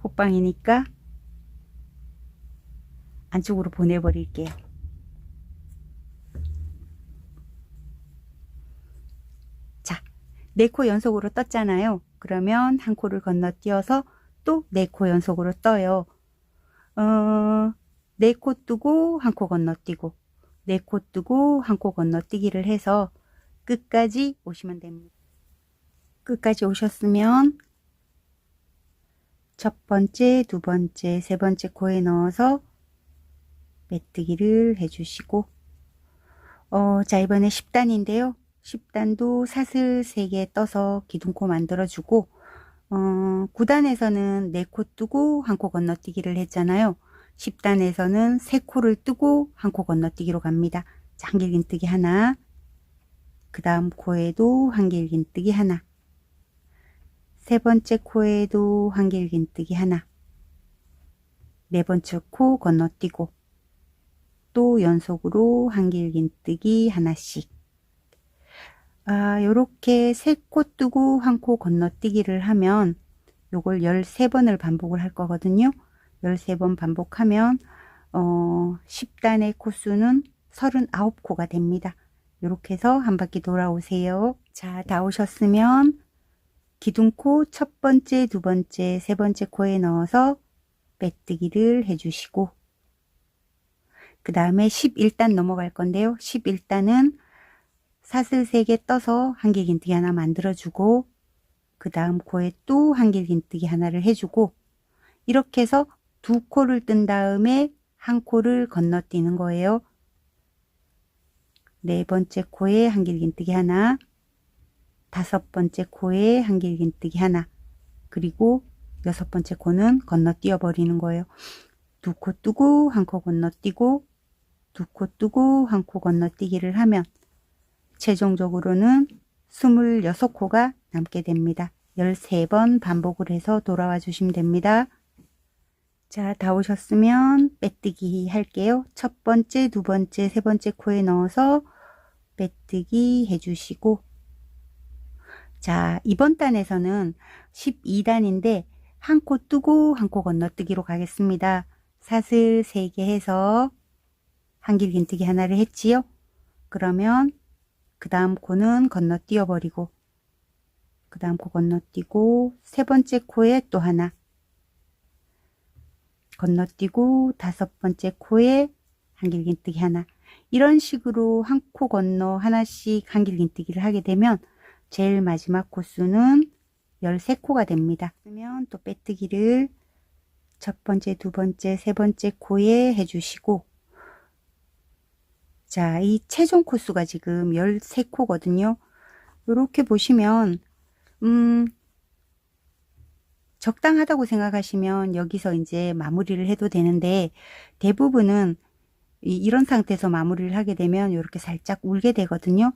호빵이니까 안쪽으로 보내버릴게요. 자, 4코 연속으로 떴잖아요. 그러면 한 코를 건너뛰어서 또 4코 연속으로 떠요. 4코 뜨고 한 코 건너뛰고 4코 뜨고 한 코 건너뛰기를 해서 끝까지 오시면 됩니다. 끝까지 오셨으면 첫 번째, 두 번째, 세 번째 코에 넣어서 메뜨기를 해주시고 자, 이번에 10단인데요. 10단도 사슬 3개 떠서 기둥코 만들어주고 9단에서는 4코 뜨고 한 코 건너뛰기를 했잖아요. 10단에서는 3코를 뜨고 한 코 건너뛰기로 갑니다. 자, 한길긴뜨기 하나, 그 다음 코에도 한길긴뜨기 하나, 세 번째 코에도 한길긴뜨기 하나, 4번째 코 건너뛰고 또 연속으로 한길긴뜨기 하나씩. 요렇게 3코 뜨고 한 코 건너뛰기를 하면 요걸 13번을 반복을 할 거거든요. 13번 반복하면 10단의 코수는 39코가 됩니다. 이렇게 해서 한 바퀴 돌아오세요. 자, 다 오셨으면 기둥코 첫 번째, 두 번째, 세 번째 코에 넣어서 빼뜨기를 해주시고 그 다음에 11단 넘어갈 건데요. 11단은 사슬 3개 떠서 한길긴뜨기 하나 만들어주고 그 다음 코에 또 한길긴뜨기 하나를 해주고 이렇게 해서 2코를 뜬 다음에 한 코를 건너뛰는 거예요. 4번째 코에 한길긴뜨기 하나, 5번째 코에 한길긴뜨기 하나, 그리고 6번째 코는 건너뛰어 버리는 거예요. 2코 뜨고 한 코 건너뛰고 2코 뜨고 한 코 건너뛰기를 하면 최종적으로는 26코가 남게 됩니다. 13번 반복을 해서 돌아와 주시면 됩니다. 자, 다 오셨으면 빼뜨기 할게요. 첫 번째, 두 번째, 세 번째 코에 넣어서 빼뜨기 해주시고 자, 이번 단에서는 12단인데 한 코 뜨고 한 코 건너뛰기로 가겠습니다. 사슬 3개 해서 한길긴뜨기 하나를 했지요. 그러면 그 다음 코는 건너뛰어 버리고 그 다음 코 건너뛰고 세 번째 코에 또 하나 건너뛰고 5번째 코에 한길긴뜨기 하나 이런 식으로 한 코 건너 하나씩 한길긴뜨기를 하게 되면 제일 마지막 코수는 13코가 됩니다. 그러면 또 빼뜨기를 첫 번째, 두 번째, 세 번째 코에 해주시고 자, 이 최종 코수가 지금 13코거든요. 이렇게 보시면 적당하다고 생각하시면 여기서 이제 마무리를 해도 되는데, 대부분은 이런 상태에서 마무리를 하게 되면 이렇게 살짝 울게 되거든요.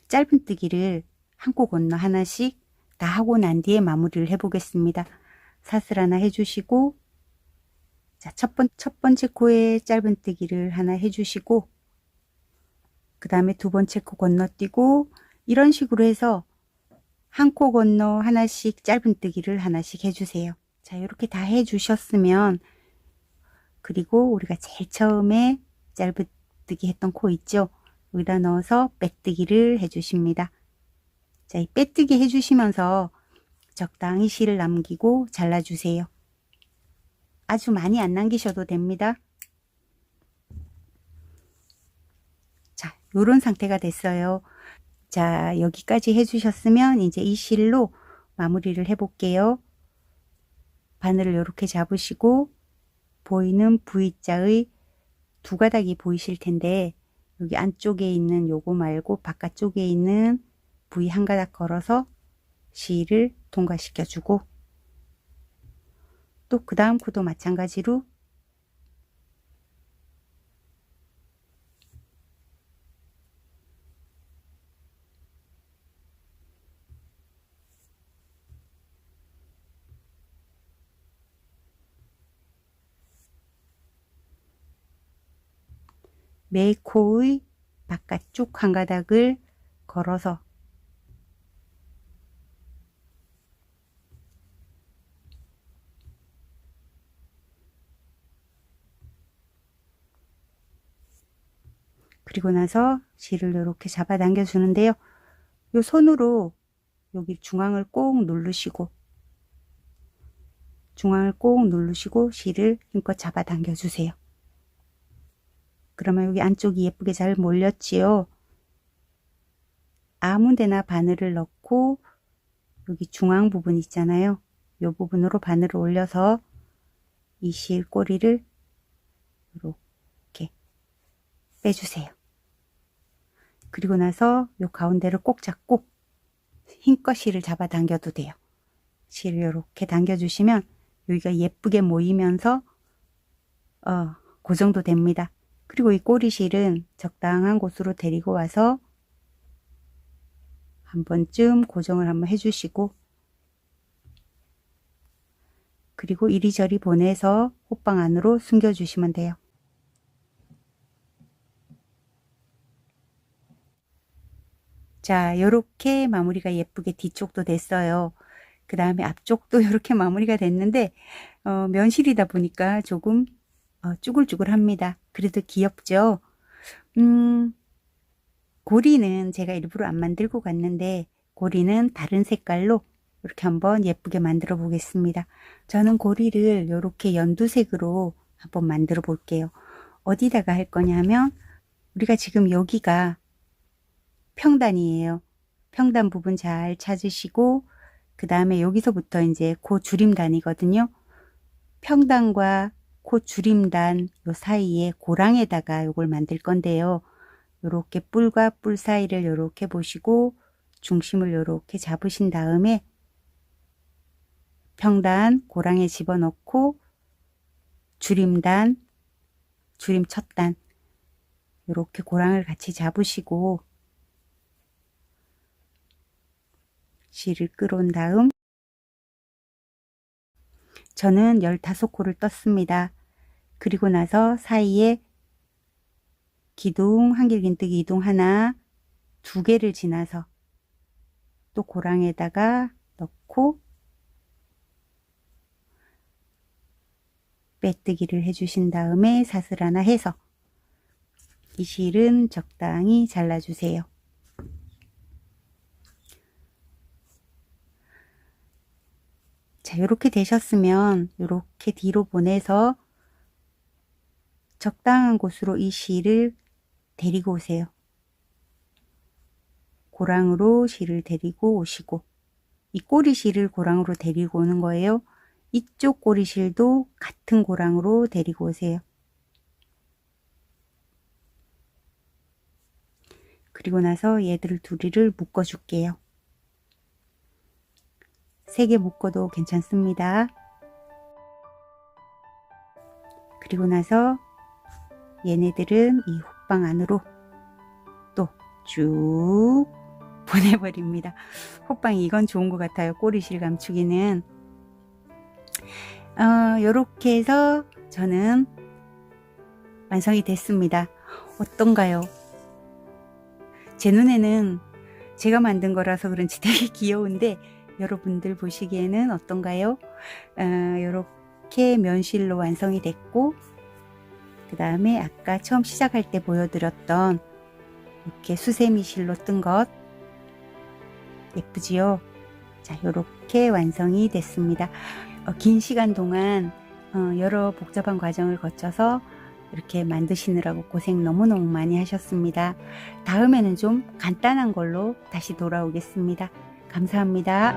짧은뜨기를 한 코 건너 하나씩 다 하고 난 뒤에 마무리를 해 보겠습니다. 사슬 하나 해주시고, 자, 첫 번째 코에 짧은뜨기를 하나 해주시고, 그 다음에 두 번째 코 건너뛰고, 이런 식으로 해서 한 코 건너 하나씩 짧은뜨기를 하나씩 해주세요. 자, 이렇게 다 해주셨으면, 그리고 우리가 제일 처음에 짧은뜨기 했던 코 있죠? 여기다 넣어서 빼뜨기를 해주십니다. 자, 이 빼뜨기 해주시면서 적당히 실을 남기고 잘라주세요. 아주 많이 안 남기셔도 됩니다. 자, 요런 상태가 됐어요. 자, 여기까지 해주셨으면 이제 이 실로 마무리를 해 볼게요. 바늘을 이렇게 잡으시고 보이는 V자의 두 가닥이 보이실 텐데, 여기 안쪽에 있는 요거 말고 바깥쪽에 있는 V 한 가닥 걸어서 실을 통과시켜 주고, 또 그 다음 코도 마찬가지로 매 코의 바깥쪽 한 가닥을 걸어서 그리고 나서 실을 이렇게 잡아당겨 주는데요. 요 손으로 여기 중앙을 꼭 누르시고 실을 힘껏 잡아당겨 주세요. 그러면 여기 안쪽이 예쁘게 잘 몰렸지요. 아무 데나 바늘을 넣고 여기 중앙 부분 있잖아요. 이 부분으로 바늘을 올려서 이 실 꼬리를 이렇게 빼주세요. 그리고 나서 이 가운데를 꼭 잡고 힘껏 실을 잡아 당겨도 돼요. 실을 이렇게 당겨주시면 여기가 예쁘게 모이면서 그 정도 됩니다. 그리고 이 꼬리실은 적당한 곳으로 데리고 와서 한 번쯤 고정을 한번 해주시고, 그리고 이리저리 보내서 호빵 안으로 숨겨주시면 돼요. 자, 요렇게 마무리가 예쁘게 뒤쪽도 됐어요. 그 다음에 앞쪽도 이렇게 마무리가 됐는데 면실이다 보니까 조금 쭈글쭈글합니다. 그래도 귀엽죠? 고리는 제가 일부러 안 만들고 갔는데, 고리는 다른 색깔로 이렇게 한번 예쁘게 만들어 보겠습니다. 저는 고리를 이렇게 연두색으로 한번 만들어 볼게요. 어디다가 할 거냐면, 우리가 지금 여기가 평단이에요. 평단 부분 잘 찾으시고, 그 다음에 여기서부터 이제 코 줄임단이거든요. 평단과 코 줄임단 요 사이에 고랑에다가 요걸 만들 건데요. 요렇게 뿔과 뿔 사이를 요렇게 보시고 중심을 요렇게 잡으신 다음에 평단 고랑에 집어넣고 줄임단, 줄임 첫단 요렇게 고랑을 같이 잡으시고 실을 끌어온 다음, 저는 15코를 떴습니다. 그리고 나서 사이에 기둥, 한길긴뜨기 이동 하나, 두 개를 지나서 또 고랑에다가 넣고 빼뜨기를 해주신 다음에 사슬 하나 해서 이 실은 적당히 잘라주세요. 자, 이렇게 되셨으면 이렇게 뒤로 보내서 적당한 곳으로 이 실을 데리고 오세요. 고랑으로 실을 데리고 오시고, 이 꼬리실을 고랑으로 데리고 오는 거예요. 이쪽 꼬리실도 같은 고랑으로 데리고 오세요. 그리고 나서 얘들을 둘이를 묶어 줄게요. 3개 묶어도 괜찮습니다. 그리고 나서 얘네들은 이 호빵 안으로 또 쭉 보내버립니다. 호빵이 이건 좋은 것 같아요. 꼬리실 감추기는. 요렇게 해서 저는 완성이 됐습니다. 어떤가요? 제 눈에는 제가 만든 거라서 그런지 되게 귀여운데 여러분들 보시기에는 어떤가요? 요렇게 면실로 완성이 됐고, 그 다음에 아까 처음 시작할 때 보여드렸던 이렇게 수세미 실로 뜬 것 예쁘지요? 자, 요렇게 완성이 됐습니다. 긴 시간 동안 여러 복잡한 과정을 거쳐서 이렇게 만드시느라고 고생 너무너무 많이 하셨습니다. 다음에는 좀 간단한 걸로 다시 돌아오겠습니다. 감사합니다.